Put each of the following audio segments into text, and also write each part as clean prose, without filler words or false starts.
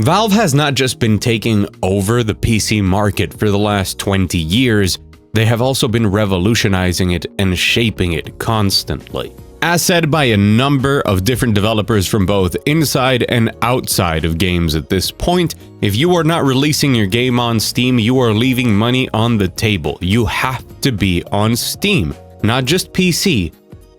Valve has not just been taking over the PC market for the last 20 years, they have also been revolutionizing it and shaping it constantly. As said by a number of different developers from both inside and outside of games at this point, if you are not releasing your game on Steam, you are leaving money on the table. You have to be on Steam, not just PC,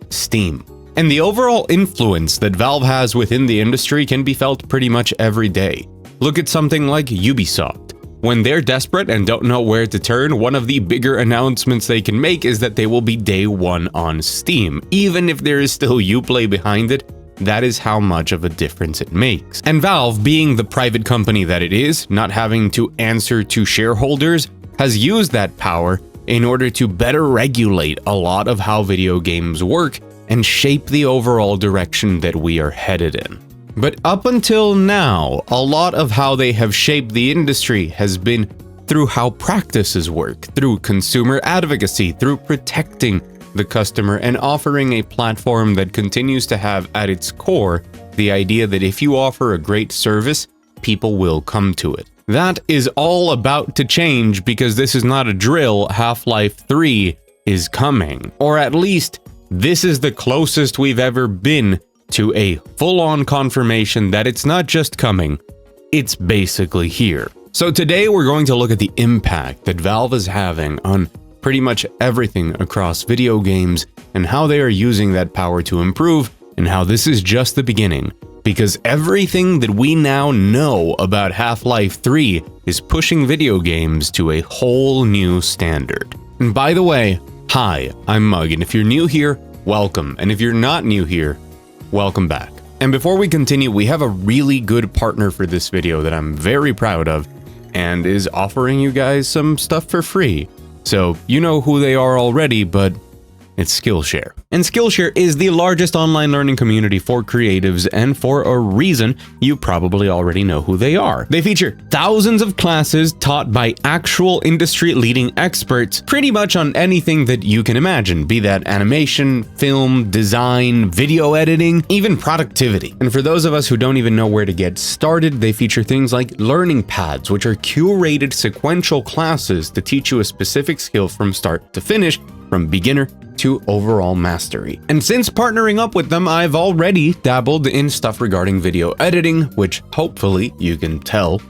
Steam. And the overall influence that Valve has within the industry can be felt pretty much every day. Look at something like Ubisoft. When they're desperate and don't know where to turn, one of the bigger announcements they can make is that they will be day one on Steam. Even if there is still Uplay behind it, that is how much of a difference it makes. And Valve, being the private company that it is, not having to answer to shareholders, has used that power in order to better regulate a lot of how video games work and shape the overall direction that we are headed in. But up until now, a lot of how they have shaped the industry has been through how practices work, through consumer advocacy, through protecting the customer and offering a platform that continues to have at its core the idea that if you offer a great service, people will come to it. That is all about to change because this is not a drill. Half-Life 3 is coming, or at least this is the closest we've ever been to a full-on confirmation that it's not just coming, it's basically here. So today we're going to look at the impact that Valve is having on pretty much everything across video games and how they are using that power to improve and how this is just the beginning, because everything that we now know about Half-Life 3 is pushing video games to a whole new standard. And by the way, hi, I'm Mug, and if you're new here, welcome, and if you're not new here, welcome back. And before we continue, we have a really good partner for this video that I'm very proud of and is offering you guys some stuff for free. So you know who they are already, but it's Skillshare. And Skillshare is the largest online learning community for creatives, and for a reason, you probably already know who they are. They feature thousands of classes taught by actual industry-leading experts pretty much on anything that you can imagine, be that animation, film, design, video editing, even productivity. And for those of us who don't even know where to get started, they feature things like learning paths, which are curated sequential classes to teach you a specific skill from start to finish, from beginner to overall mastery. And since partnering up with them, I've already dabbled in stuff regarding video editing, which hopefully you can tell,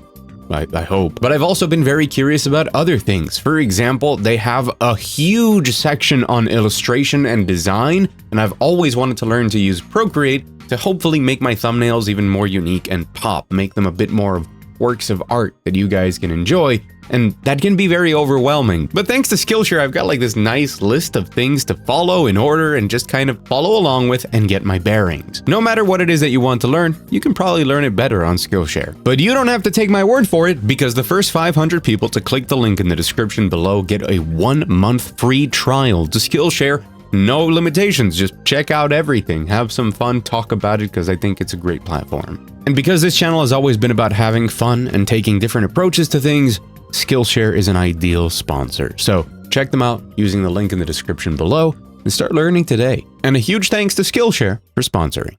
I hope. But I've also been very curious about other things. For example, they have a huge section on illustration and design, and I've always wanted to learn to use Procreate to hopefully make my thumbnails even more unique and pop, make them a bit more of works of art that you guys can enjoy, and that can be very overwhelming. But thanks to Skillshare, I've got like this nice list of things to follow in order and just kind of follow along with and get my bearings. No matter what it is that you want to learn, you can probably learn it better on Skillshare. But you don't have to take my word for it, because the first 500 people to click the link in the description below get a 1-month free trial to Skillshare. No limitations, just check out everything, have some fun, talk about it, because I think it's a great platform. And because this channel has always been about having fun and taking different approaches to things, Skillshare is an ideal sponsor. So check them out using the link in the description below and start learning today. And a huge thanks to Skillshare for sponsoring.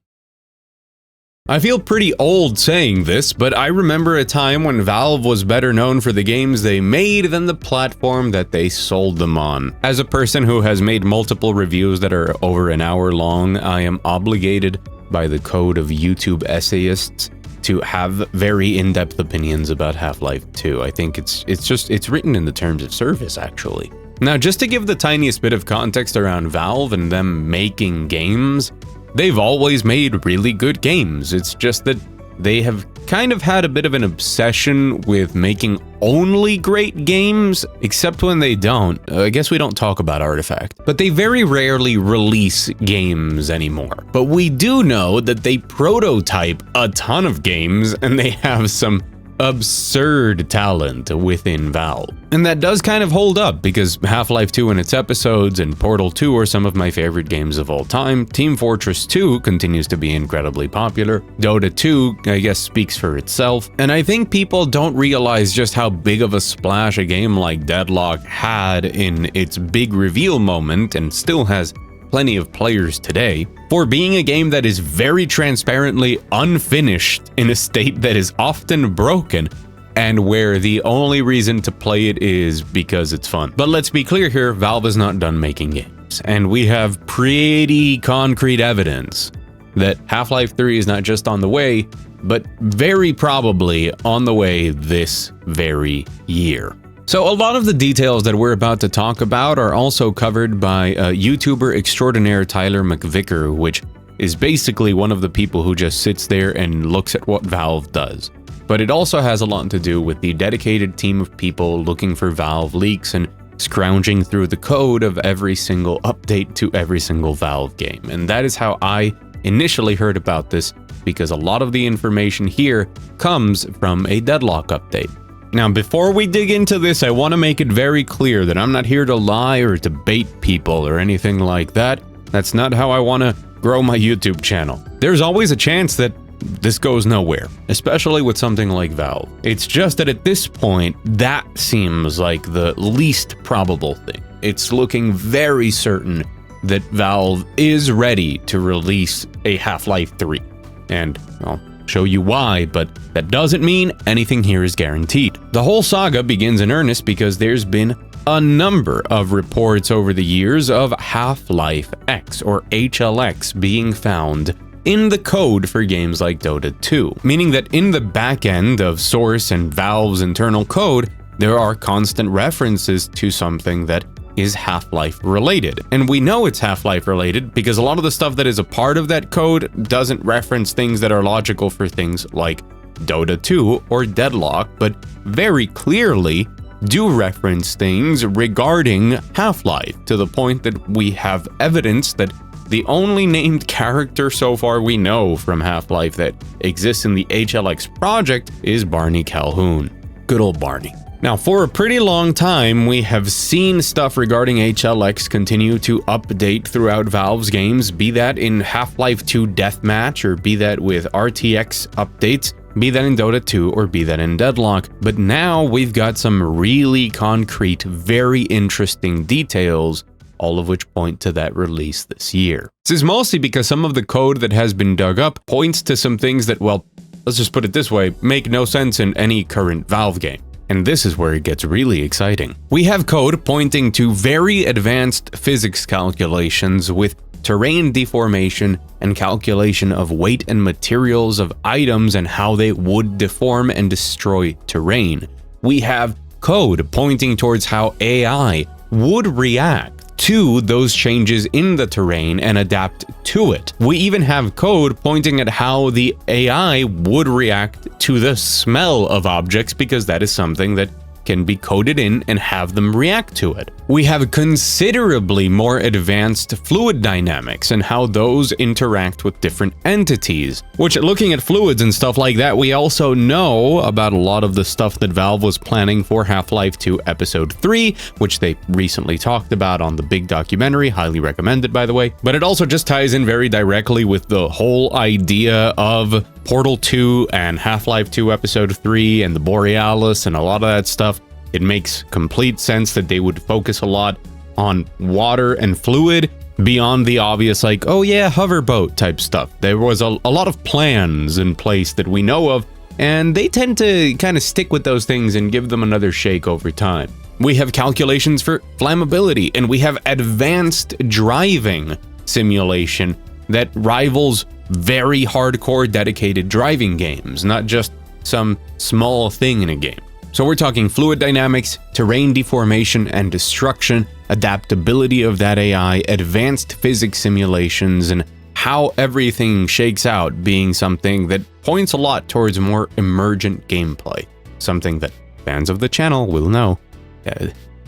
I feel pretty old saying this, but I remember a time when Valve was better known for the games they made than the platform that they sold them on. As a person who has made multiple reviews that are over an hour long, I am obligated by the code of YouTube essayists to have very in-depth opinions about Half-Life 2. I think it's written in the terms of service, actually. Now, just to give the tiniest bit of context around Valve and them making games, they've always made really good games. It's just that they have kind of had a bit of an obsession with making only great games, except when they don't. I guess we don't talk about Artifact, but they very rarely release games anymore. But we do know that they prototype a ton of games, and they have some absurd talent within Valve. And that does kind of hold up, because Half-Life 2 and its episodes and Portal 2 are some of my favorite games of all time. Team Fortress 2 continues to be incredibly popular. Dota 2, I guess, speaks for itself. And I think people don't realize just how big of a splash a game like Deadlock had in its big reveal moment, and still has plenty of players today, for being a game that is very transparently unfinished in a state that is often broken, and where the only reason to play it is because it's fun. But let's be clear here, Valve is not done making games, and we have pretty concrete evidence that Half-Life 3 is not just on the way, but very probably on the way this very year. So a lot of the details that we're about to talk about are also covered by YouTuber extraordinaire Tyler McVicker, which is basically one of the people who just sits there and looks at what Valve does. But it also has a lot to do with the dedicated team of people looking for Valve leaks and scrounging through the code of every single update to every single Valve game. And that is how I initially heard about this, because a lot of the information here comes from a Deadlock update. Now, before we dig into this, I want to make it very clear that I'm not here to lie or debate people or anything like that. That's not how I want to grow my YouTube channel. There's always a chance that this goes nowhere, especially with something like Valve. It's just that at this point, that seems like the least probable thing. It's looking very certain that Valve is ready to release a Half-Life 3. And I'll show you why, but that doesn't mean anything here is guaranteed. The whole saga begins in earnest because there's been a number of reports over the years of Half-Life X, or HLX, being found in the code for games like Dota 2, meaning that in the back end of Source and Valve's internal code, there are constant references to something that is Half-Life related. And we know it's Half-Life related because a lot of the stuff that is a part of that code doesn't reference things that are logical for things like Dota 2 or Deadlock, but very clearly do reference things regarding Half-Life, to the point that we have evidence that the only named character so far we know from Half-Life that exists in the HLX project is Barney Calhoun. Good old Barney. Now, for a pretty long time, we have seen stuff regarding HLX continue to update throughout Valve's games, be that in Half-Life 2 Deathmatch, or be that with RTX updates, be that in Dota 2, or be that in Deadlock. But now we've got some really concrete, very interesting details, all of which point to that release this year. This is mostly because some of the code that has been dug up points to some things that, well, let's just put it this way, make no sense in any current Valve game. And this is where it gets really exciting. We have code pointing to very advanced physics calculations with terrain deformation and calculation of weight and materials of items and how they would deform and destroy terrain. We have code pointing towards how AI would react to those changes in the terrain and adapt to it. We even have code pointing at how the AI would react to the smell of objects, because that is something that can be coded in and have them react to it. We have considerably more advanced fluid dynamics and how those interact with different entities, which, looking at fluids and stuff like that, we also know about a lot of the stuff that Valve was planning for Half-Life 2 Episode 3, which they recently talked about on the big documentary, highly recommended by the way. But it also just ties in very directly with the whole idea of Portal 2 and Half-Life 2 Episode 3 and the Borealis and a lot of that stuff. It makes complete sense that they would focus a lot on water and fluid beyond the obvious, like, oh yeah, hoverboat type stuff. There was a lot of plans in place that we know of, and they tend to kind of stick with those things and give them another shake over time. We have calculations for flammability, and we have advanced driving simulation that rivals very hardcore dedicated driving games, not just some small thing in a game. So we're talking fluid dynamics, terrain deformation and destruction, adaptability of that AI, advanced physics simulations, and how everything shakes out being something that points a lot towards more emergent gameplay. Something that fans of the channel will know.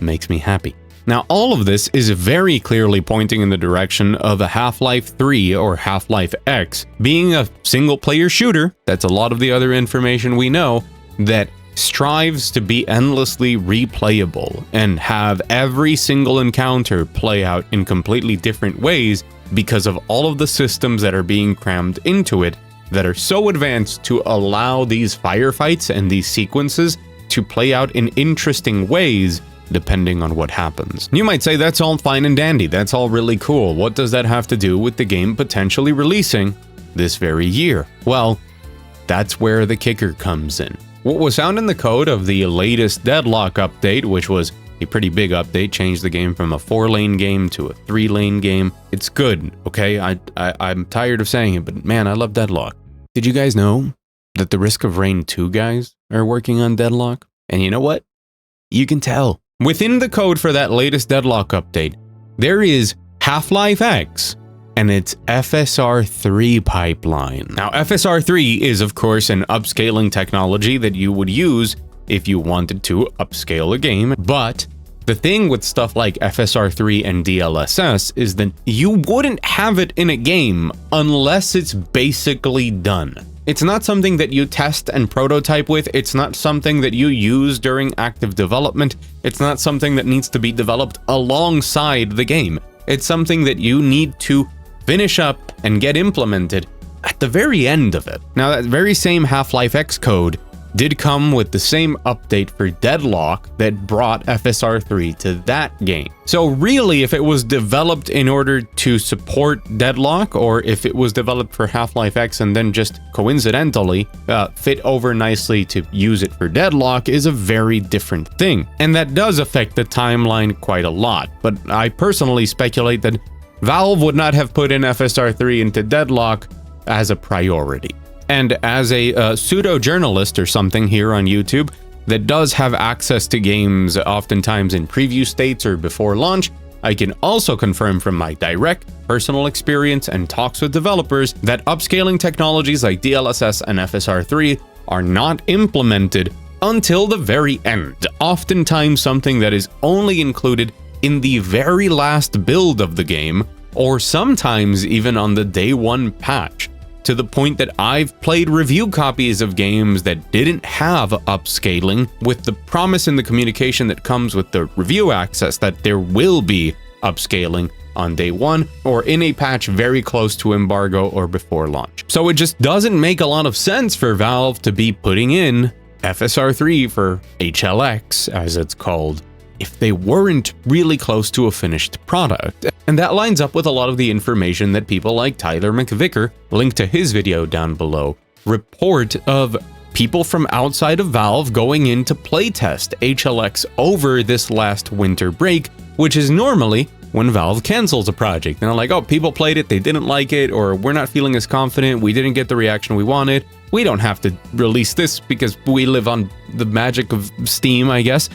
Makes me happy. Now, all of this is very clearly pointing in the direction of a Half-Life 3 or Half-Life X being a single-player shooter. That's a lot of the other information we know, that strives to be endlessly replayable and have every single encounter play out in completely different ways because of all of the systems that are being crammed into it that are so advanced to allow these firefights and these sequences to play out in interesting ways depending on what happens. You might say that's all fine and dandy, that's all really cool. What does that have to do with the game potentially releasing this very year? Well, that's where the kicker comes in. What was found in the code of the latest Deadlock update, which was a pretty big update, changed the game from a 4-lane game to a 3-lane game. It's good, okay? I'm tired of saying it, but man, I love Deadlock. Did you guys know that the Risk of Rain 2 guys are working on Deadlock? And you know what? You can tell. Within the code for that latest Deadlock update, there is Half-Life X and its FSR 3 pipeline. Now, FSR 3 is, of course, an upscaling technology that you would use if you wanted to upscale a game, but the thing with stuff like FSR 3 and DLSS is that you wouldn't have it in a game unless it's basically done. It's not something that you test and prototype with, it's not something that you use during active development, it's not something that needs to be developed alongside the game. It's something that you need to finish up and get implemented at the very end of it. Now, that very same Half-Life X code did come with the same update for Deadlock that brought FSR 3 to that game. So really, if it was developed in order to support Deadlock, or if it was developed for Half-Life X and then just coincidentally fit over nicely to use it for Deadlock, is a very different thing. And that does affect the timeline quite a lot. But I personally speculate that Valve would not have put in FSR 3 into Deadlock as a priority. And as a pseudo-journalist or something here on YouTube that does have access to games oftentimes in preview states or before launch, I can also confirm from my direct personal experience and talks with developers that upscaling technologies like DLSS and FSR 3 are not implemented until the very end, oftentimes something that is only included in the very last build of the game, or sometimes even on the day one patch. To the point that I've played review copies of games that didn't have upscaling, with the promise in the communication that comes with the review access that there will be upscaling on day one or in a patch very close to embargo or before launch. So it just doesn't make a lot of sense for Valve to be putting in FSR 3 for HLX, as it's called, if they weren't really close to a finished product. And that lines up with a lot of the information that people like Tyler McVicker, linked to his video down below, report of people from outside of Valve going in to playtest HLX over this last winter break, which is normally when Valve cancels a project. And they're like, oh, people played it, they didn't like it, or we're not feeling as confident, we didn't get the reaction we wanted, we don't have to release this because we live on the magic of Steam, I guess.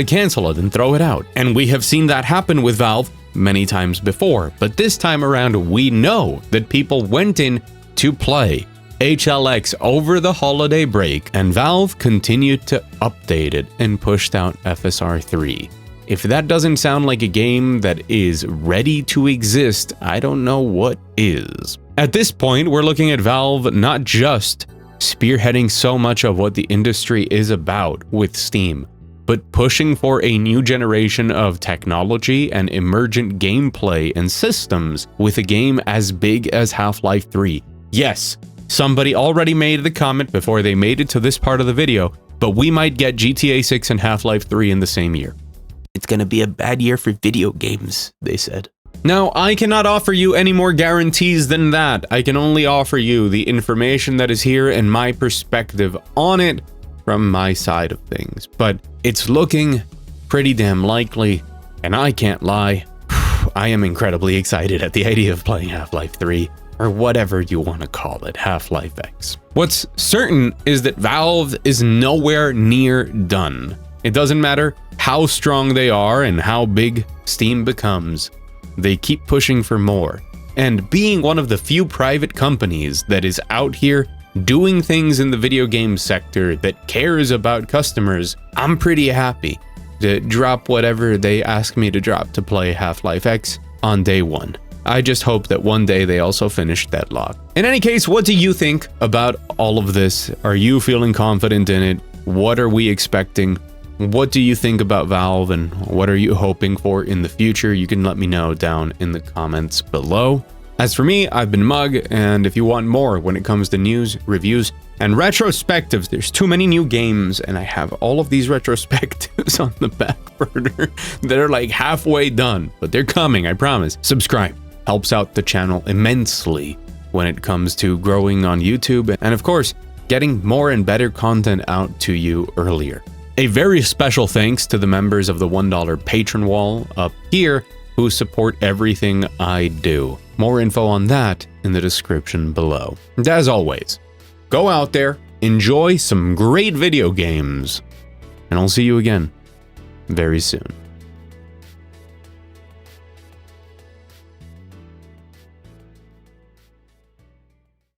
Cancel it and throw it out. And we have seen that happen with Valve many times before, but this time around we know that people went in to play HLX over the holiday break, and Valve continued to update it and pushed out FSR 3. If that doesn't sound like a game that is ready to exist, I don't know what is. At this point, we're looking at Valve not just spearheading so much of what the industry is about with Steam, but pushing for a new generation of technology and emergent gameplay and systems with a game as big as Half-Life 3. Yes, somebody already made the comment before they made it to this part of the video, but we might get GTA 6 and Half-Life 3 in the same year. It's gonna be a bad year for video games, they said. Now, I cannot offer you any more guarantees than that. I can only offer you the information that is here and my perspective on it from my side of things. But it's looking pretty damn likely, and I can't lie, I am incredibly excited at the idea of playing Half-Life 3, or whatever you want to call it, Half-Life X. What's certain is that Valve is nowhere near done. It doesn't matter how strong they are and how big Steam becomes, they keep pushing for more. And being one of the few private companies that is out here doing things in the video game sector that cares about customers, I'm pretty happy to drop whatever they ask me to drop to play Half-Life X on day one. I just hope that one day they also finish Deadlock. In any case, what do you think about all of this? Are you feeling confident in it? What are we expecting? What do you think about Valve, and what are you hoping for in the future? You can let me know down in the comments below. As for me, I've been Mug, and if you want more when it comes to news, reviews, And retrospectives, there's too many new games, and I have all of these retrospectives on the back burner that are like halfway done, but they're coming, I promise. Subscribe. Helps out the channel immensely when it comes to growing on YouTube, and of course, getting more and better content out to you earlier. A very special thanks to the members of the $1 patron wall up here who support everything I do. More info on that in the description below. And as always, go out there, enjoy some great video games, and I'll see you again very soon.